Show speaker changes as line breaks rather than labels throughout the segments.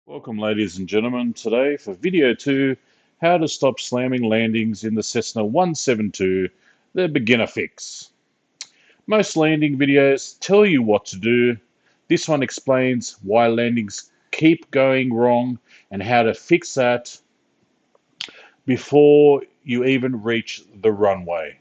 Welcome, ladies and gentlemen, today for video 2, how to stop slamming landings in the Cessna 172, the beginner fix. Most landing videos tell you what to do. This one explains why landings keep going wrong and how to fix that before you even reach the runway.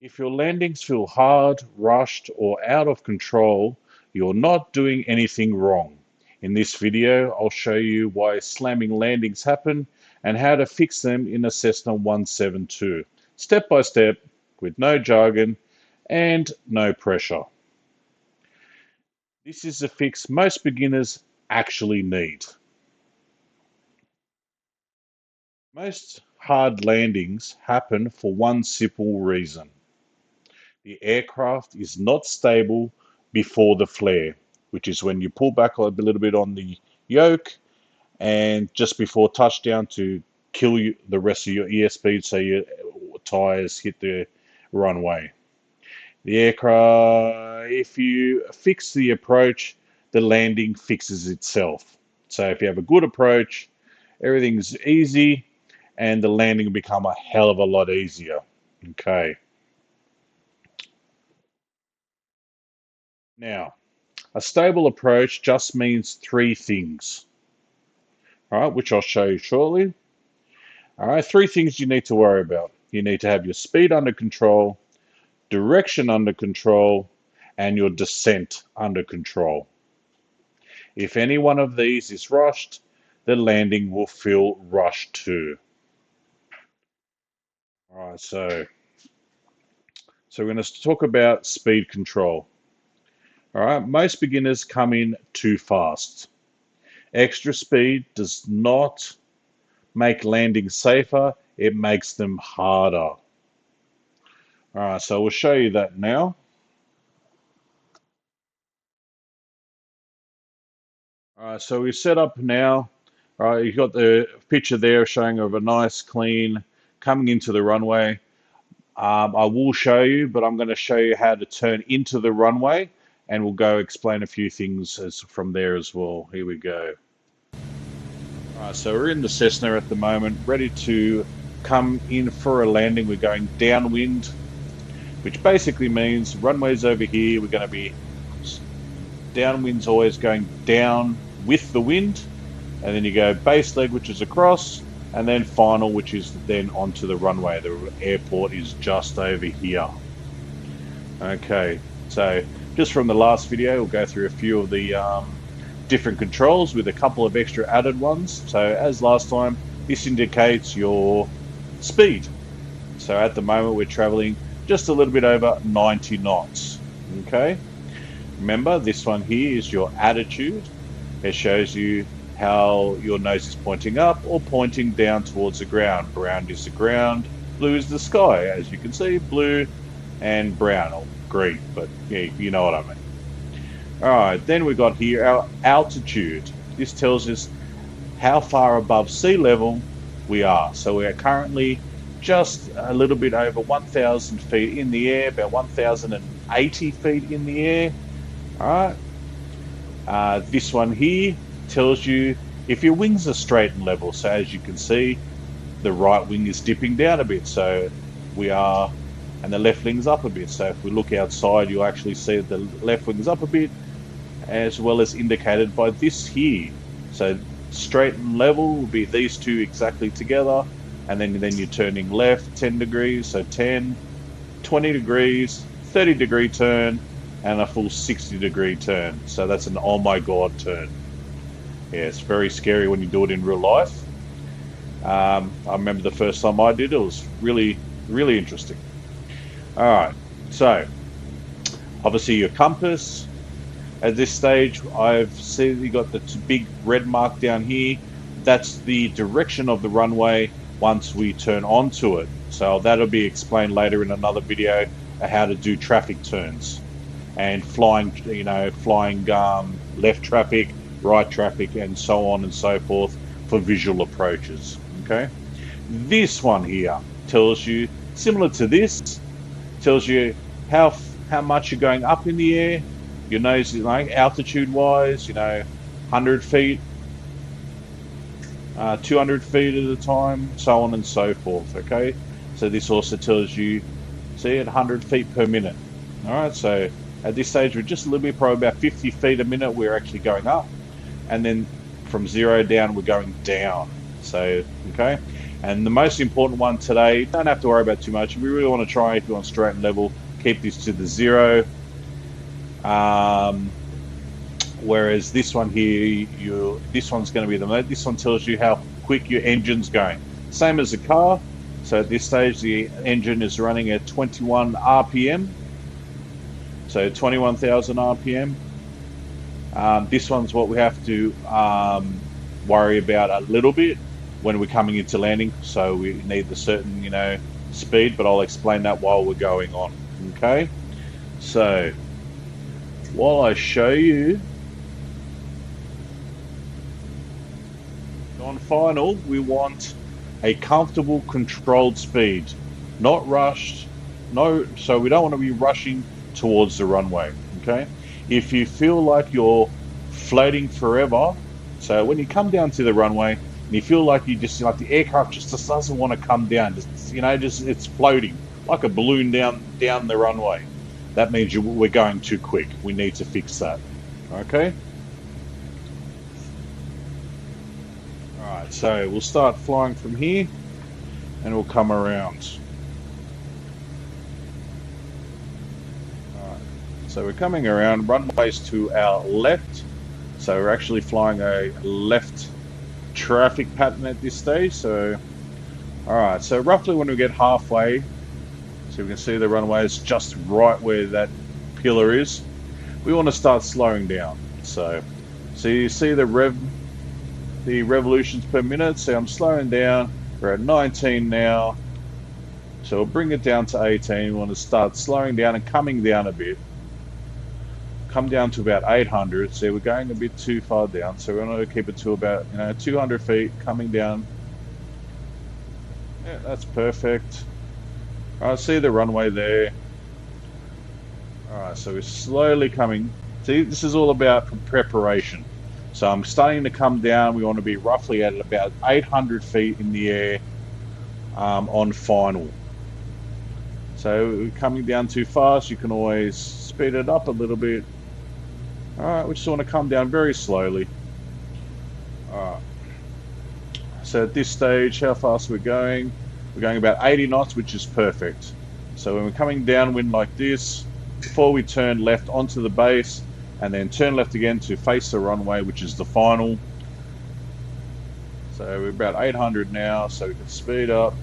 If your landings feel hard, rushed, or out of control, you're not doing anything wrong. In this video, I'll show you why slamming landings happen and how to fix them in a Cessna 172, step by step, with no jargon and no pressure. This is a fix most beginners actually need. Most hard landings happen for one simple reason. The aircraft is not stable before the flare, which is when you pull back a little bit on the yoke and just before touchdown to kill the rest of your airspeed so your tires hit the runway. The aircraft, if you fix the approach, the landing fixes itself. So if you have a good approach, everything's easy and the landing will become a hell of a lot easier. Okay. Now, a stable approach just means three things, all right, which I'll show you shortly. All right, three things you need to worry about. You need to have your speed under control, direction under control, and your descent under control. If any one of these is rushed, the landing will feel rushed too. All right, so we're going to talk about speed control. All right, most beginners come in too fast. Extra speed does not make landing safer, it makes them harder. All right, so we'll show you that now. All right, so we set up now. All right, you've got the picture there showing of a nice clean coming into the runway. I will show you, but I'm going to show you how to turn into the runway and we'll go explain a few things from there as well. Here we go. All right, so we're in the Cessna at the moment, ready to come in for a landing. We're going downwind, which basically means runway's over here. We're going to be downwind's always going down with the wind, and then you go base leg, which is across, and then final, which is then onto the runway. The airport is just over here. Okay, so just from the last video, we'll go through a few of the different controls with a couple of extra added ones. So as last time, this indicates your speed. So at the moment we're traveling just a little bit over 90 knots. Okay, remember this one here is your attitude. It shows you how your nose is pointing up or pointing down towards the ground. Brown is the ground, blue is the sky. As you can see, blue and brown, or green, but yeah, you know what I mean. All right, then we got here our altitude. This tells us how far above sea level we are. So we are currently just a little bit over 1,000 feet in the air, about 1,080 feet in the air. All right. This one here tells you if your wings are straight and level. So as you can see, the right wing is dipping down a bit. So we are, and the left wing's up a bit. So if we look outside, you'll actually see that the left wing is up a bit, as well as indicated by this here. So straight and level will be these two exactly together, and then you're turning left 10 degrees, so 10, 20 degrees, 30 degree turn, and a full 60 degree turn. So that's an oh my god turn. Yeah, it's very scary when you do it in real life. I remember the first time I did it, was really interesting. Alright, so obviously your compass. At this stage, I've seen you got the big red mark down here. That's the direction of the runway once we turn onto it. So that'll be explained later in another video how to do traffic turns and flying, left traffic, right traffic, and so on and so forth for visual approaches. Okay, this one here tells you, similar to this, tells you how much you're going up in the air. Your nose is like altitude wise, 100 feet, 200 feet at a time, so on and so forth, okay? So this also tells you, see, at 100 feet per minute. All right, so at this stage, we're just a little bit, probably about 50 feet a minute, we're actually going up. And then from 0 down, we're going down. So, okay? And the most important one today, don't have to worry about too much. If we really want to try, if you want straight and level, keep this to the 0. Whereas this one here, this one's going to be this one tells you how quick your engine's going. Same as the car. So at this stage, the engine is running at 21 RPM. So 21,000 RPM. This one's what we have to worry about a little bit when we're coming into landing. So we need the certain, speed, but I'll explain that while we're going on. Okay. So while I show you, on final, we want a comfortable, controlled speed, not rushed. So we don't want to be rushing towards the runway. Okay. If you feel like you're floating forever, so when you come down to the runway and you feel like the aircraft just doesn't want to come down, it's floating like a balloon down the runway, that means we're going too quick. We need to fix that. Okay. All right. So we'll start flying from here, and we'll come around. So we're coming around, runways to our left. So we're actually flying a left traffic pattern at this stage. So, all right, so roughly when we get halfway, so we can see the runway is just right where that pillar is, we want to start slowing down. So you see the revolutions per minute. So I'm slowing down, we're at 19 now. So we'll bring it down to 18. We want to start slowing down and coming down a bit. Come down to about 800. So we're going a bit too far down. So we want to keep it to about 200 feet coming down. Yeah, that's perfect. All right, see the runway there. All right, so we're slowly coming. See, this is all about preparation. So I'm starting to come down. We want to be roughly at about 800 feet in the air on final. So we're coming down too fast. You can always speed it up a little bit. All right, we just want to come down very slowly. All right. So at this stage, how fast we're going about 80 knots, which is perfect. So when we're coming downwind like this, before we turn left onto the base, and then turn left again to face the runway, which is the final. So we're about 800 now, so we can speed up,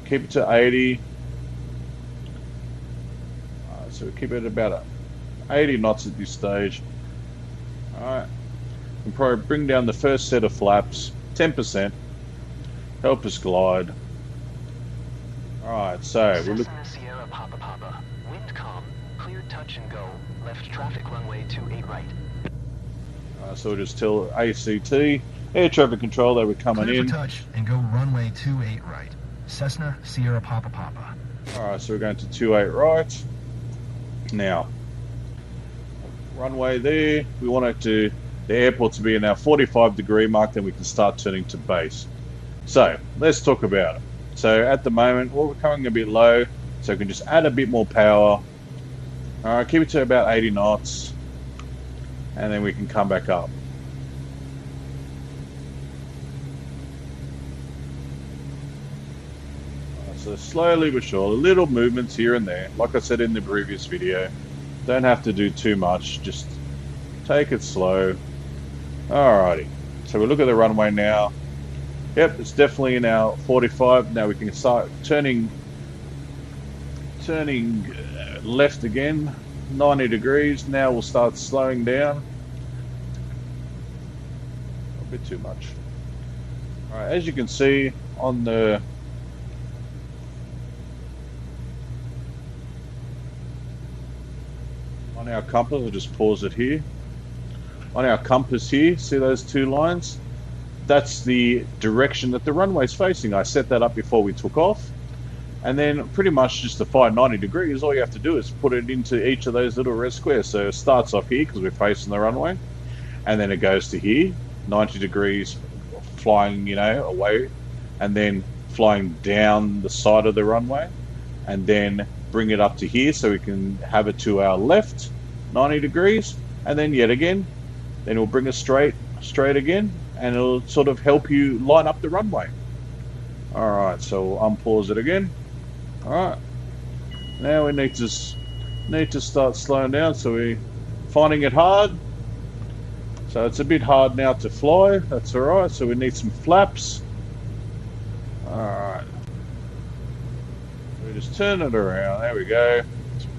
keep it to 80. So we keep it about 80 knots at this stage. Alright, and probably bring down the first set of flaps, 10%, help us glide. Alright, so we're looking.
Cessna Sierra Papa Papa, wind calm, clear touch and go, left traffic runway 28 right.
So we'll just tell ACT, air traffic control, that we're coming
clear
in.
For touch and go runway 28 right. Cessna Sierra Papa Papa.
Alright, so we're going to 28 right. Now, runway there, we want the airport to be in our 45-degree mark, then we can start turning to base. So let's talk about it. So at the moment, we're coming a bit low, so we can just add a bit more power. Alright, keep it to about 80 knots, and then we can come back up. So slowly but surely, little movements here and there. Like I said in the previous video, don't have to do too much, just take it slow. Alrighty, so we look at the runway now. Yep, it's definitely in our 45. Now we can start turning left again, 90 degrees. Now we'll start slowing down. A bit too much. Alright, as you can see on our compass, I'll just pause it here. On our compass here, see those two lines? That's the direction that the runway's facing. I set that up before we took off. And then pretty much just to find 90 degrees, all you have to do is put it into each of those little red squares. So it starts off here because we're facing the runway. and then it goes to here, 90 degrees, flying, away, and then flying down the side of the runway, and then bring it up to here so we can have it to our left, 90 degrees, and then yet again, then we'll bring it straight again, and it'll sort of help you line up the runway. All right, so we'll unpause it again. All right, now we need to start slowing down. So we're finding it hard. So it's a bit hard now to fly. That's all right. So we need some flaps. All right. We just turn it around. There we go.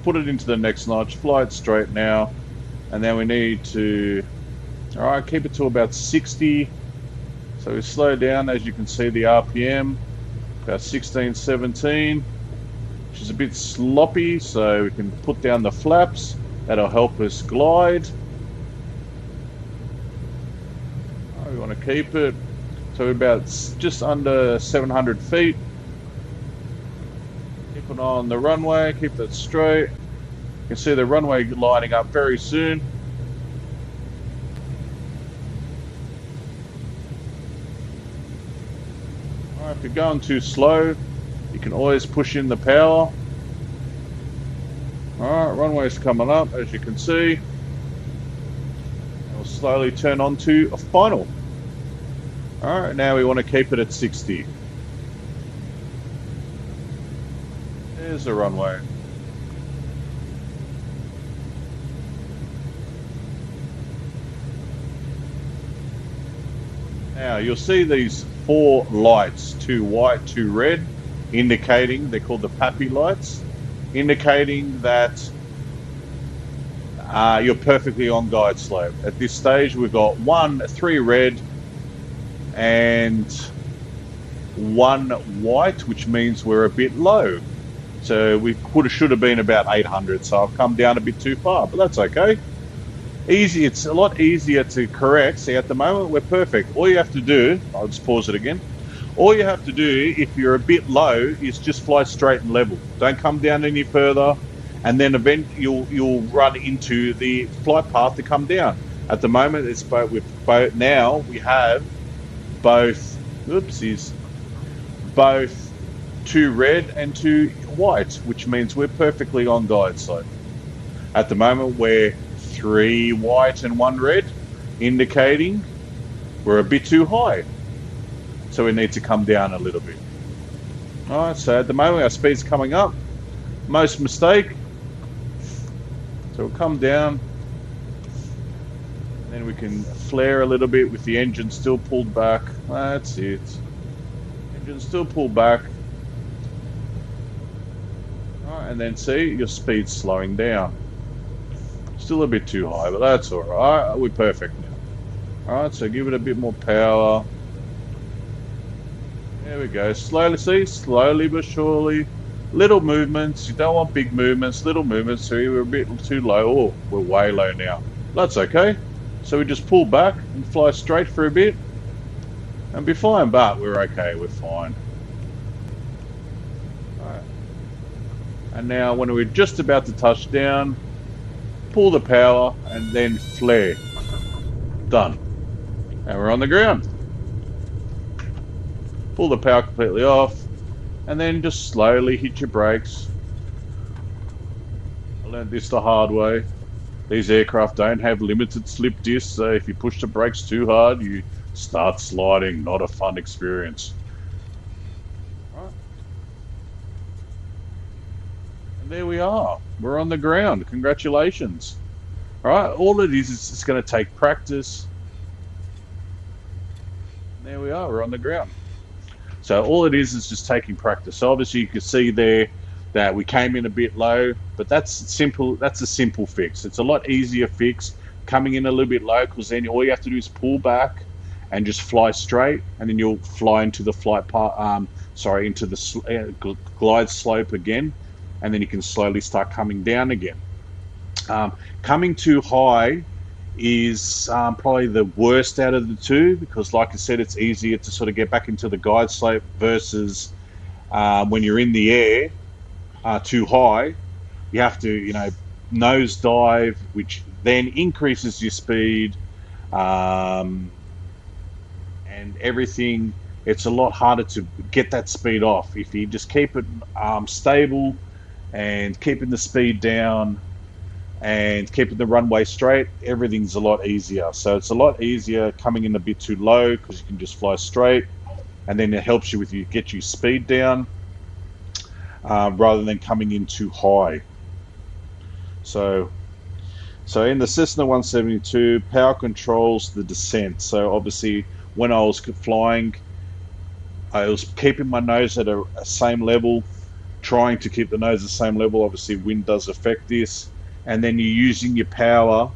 Put it into the next notch. Fly it straight now, and then we need to. All right, keep it to about 60. So we slow down, as you can see the RPM, about 16, 17, which is a bit sloppy, so we can put down the flaps. That'll help us glide. Oh, we want to keep it to about just under 700 feet. Keep an eye on the runway, keep that straight. You can see the runway lining up very soon. If you're going too slow, you can always push in the power. Alright, runway's coming up, as you can see. We'll slowly turn on to a final. Alright, now we want to keep it at 60. There's the runway. Now you'll see these 4 lights, 2 white, 2 red, indicating, they're called the PAPI lights, indicating that you're perfectly on guide slope. At this stage we've got 3 red and 1 white, which means we're a bit low. So we should have been about 800, so I've come down a bit too far, but that's okay. It's a lot easier to correct. See, at the moment we're perfect. All you have to do, I'll just pause it again. All you have to do, if you're a bit low, is just fly straight and level. Don't come down any further, and then you'll run into the flight path to come down. At the moment, it's both. Now we have both. Oopsies. Both 2 red and 2 white, which means we're perfectly on guide slope. At the moment, we're 3 white and 1 red, indicating we're a bit too high. So we need to come down a little bit. Alright, so at the moment our speed's coming up. Most mistake. So we'll come down. And then we can flare a little bit with the engine still pulled back. That's it. Engine still pulled back. Alright, and then see, your speed's slowing down. Still a bit too high, but that's alright. We're perfect now. Alright, so give it a bit more power. There we go. Slowly but surely. Little movements. You don't want big movements, little movements. So we're a bit too low. Oh, we're way low now. That's okay. So we just pull back and fly straight for a bit and be fine, but we're okay. We're fine. Alright. And now when we're just about to touch down, pull the power and then flare. Done. And we're on the ground. Pull the power completely off and then just slowly hit your brakes. I learned this the hard way. These aircraft don't have limited slip discs, so if you push the brakes too hard, you start sliding. Not a fun experience. Right. And there we are. We're on the ground. Congratulations. All right, all it is it's going to take practice. And there we are. We're on the ground. So all it is just taking practice. So obviously you can see there that we came in a bit low, but that's simple. That's a simple fix. It's a lot easier fix coming in a little bit low, because then all you have to do is pull back and just fly straight, and then you'll fly into the into the glide slope again, and then you can slowly start coming down again. Coming too high is probably the worst out of the two, because like I said, it's easier to sort of get back into the guide slope versus when you're in the air too high, you have to nose dive, which then increases your speed, um, and everything. It's a lot harder to get that speed off if you just keep it stable and keeping the speed down and keeping the runway straight. Everything's a lot easier. So it's a lot easier coming in a bit too low because you can just fly straight, and then it helps you with you get your speed down rather than coming in too high. So so in the Cessna 172, power controls the descent. So obviously, when I was flying, I was keeping my nose at a same level, trying to keep the nose the same level. Obviously, wind does affect this, and then you're using your power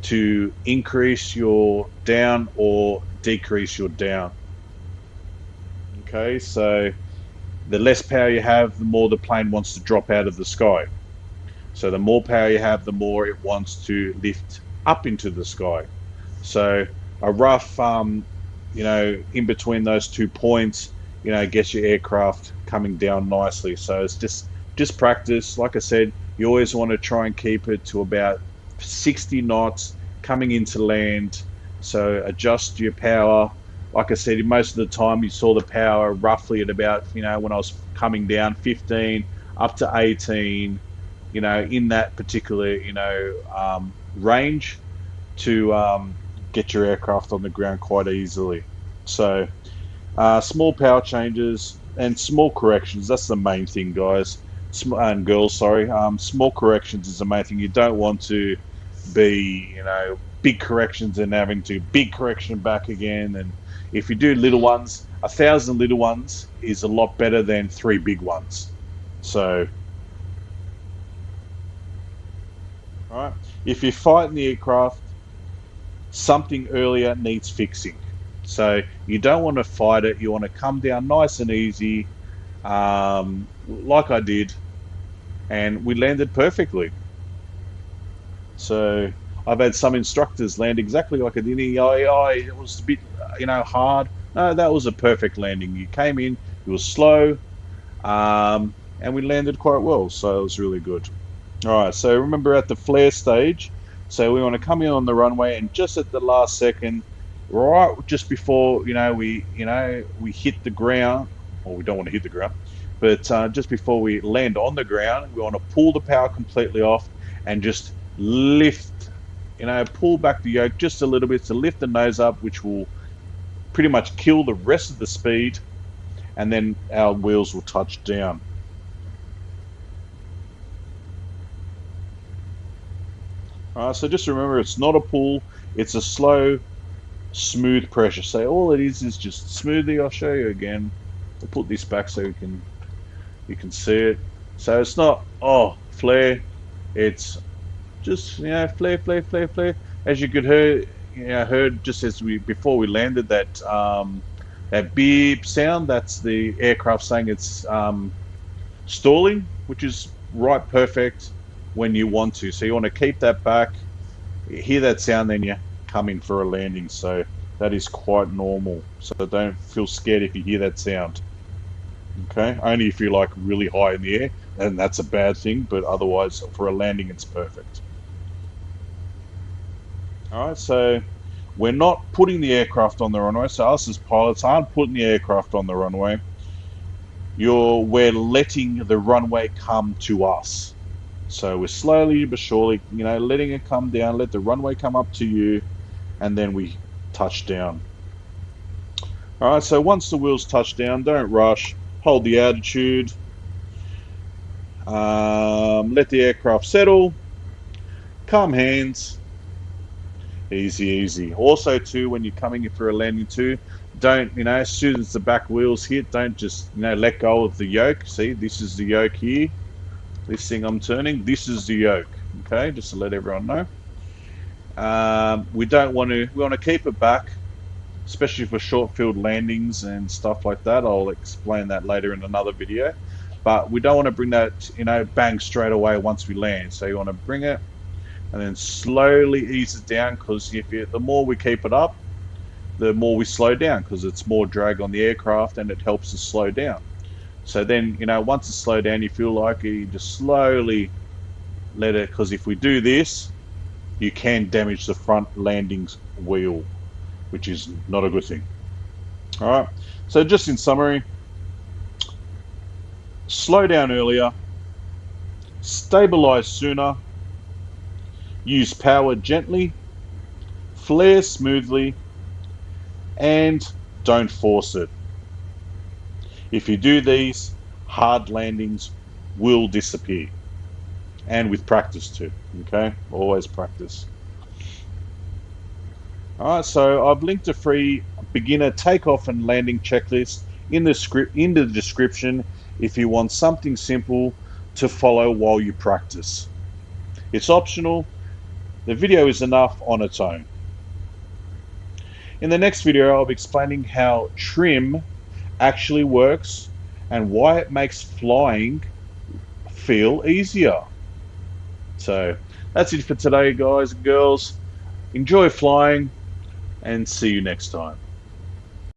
to increase your down or decrease your down. Okay, so the less power you have, the more the plane wants to drop out of the sky. So the more power you have, the more it wants to lift up into the sky. So a rough, in between those 2 points, gets your aircraft coming down nicely. So it's just practice. Like I said, you always want to try and keep it to about 60 knots coming into land. So adjust your power. Like I said, most of the time you saw the power roughly at about, when I was coming down 15 up to 18, in that particular, range to get your aircraft on the ground quite easily. So small power changes and small corrections. That's the main thing, guys and girls. Sorry, small corrections is the main thing. You don't want to be, big corrections and having to big correction back again. And if you do little ones, 1,000 little ones is a lot better than 3 big ones. So, all right, if you're fighting the aircraft, something earlier needs fixing. So you don't want to fight it. You want to come down nice and easy, like I did, and we landed perfectly. So I've had some instructors land exactly like I did. It was a bit, hard. No, that was a perfect landing. You came in, it was slow, and we landed quite well. So it was really good. All right, so remember at the flare stage, so we want to come in on the runway, and just at the last second, right just before we hit the ground, or we don't want to hit the ground, but just before we land on the ground, we want to pull the power completely off and just lift, pull back the yoke just a little bit to lift the nose up, which will pretty much kill the rest of the speed, and then our wheels will touch down. So just remember, it's not a pull, it's a slow, smooth pressure. So all it is just smoothly. I'll show you again. I'll put this back so you can see it. So it's not flare, it's just flare, flare, flare, flare. As you could heard just as before we landed, that beep sound, that's the aircraft saying it's stalling, which is right perfect when you want to. So you want to keep that back, hear that sound, then you come in for a landing. So that is quite normal. So don't feel scared if you hear that sound. Okay, only if you're like really high in the air, and that's a bad thing, but otherwise for a landing it's perfect. All right, so we're not putting the aircraft on the runway. So us as pilots aren't putting the aircraft on the runway. We're letting the runway come to us. So we're slowly but surely, letting it come down, let the runway come up to you, and then we touch down. All right, so once the wheels touch down, don't rush, hold the altitude, let the aircraft settle, calm hands, easy, easy. Also too, when you're coming in for a landing too, don't, as soon as the back wheels hit, don't just, let go of the yoke. See, this is the yoke here. This thing I'm turning, this is the yoke. Okay, just to let everyone know. We want to keep it back, especially for short field landings and stuff like that. I'll explain that later in another video. But we don't want to bring that, bang straight away once we land. So you want to bring it and then slowly ease it down, because the more we keep it up, the more we slow down, because it's more drag on the aircraft and it helps us slow down. So then, once it's slowed down, you feel like you just slowly let it, because if we do this, you can damage the front landing wheel, which is not a good thing. All right. So just in summary, slow down earlier, stabilize sooner, use power gently, flare smoothly, and don't force it. If you do these, hard landings will disappear. And with practice too, okay? Always practice. All right, so I've linked a free beginner takeoff and landing checklist in the script in the description if you want something simple to follow while you practice. It's optional. The video is enough on its own. In the next video, I'll be explaining how trim actually works and why it makes flying feel easier. So that's it for today, guys and girls. Enjoy flying and see you next time.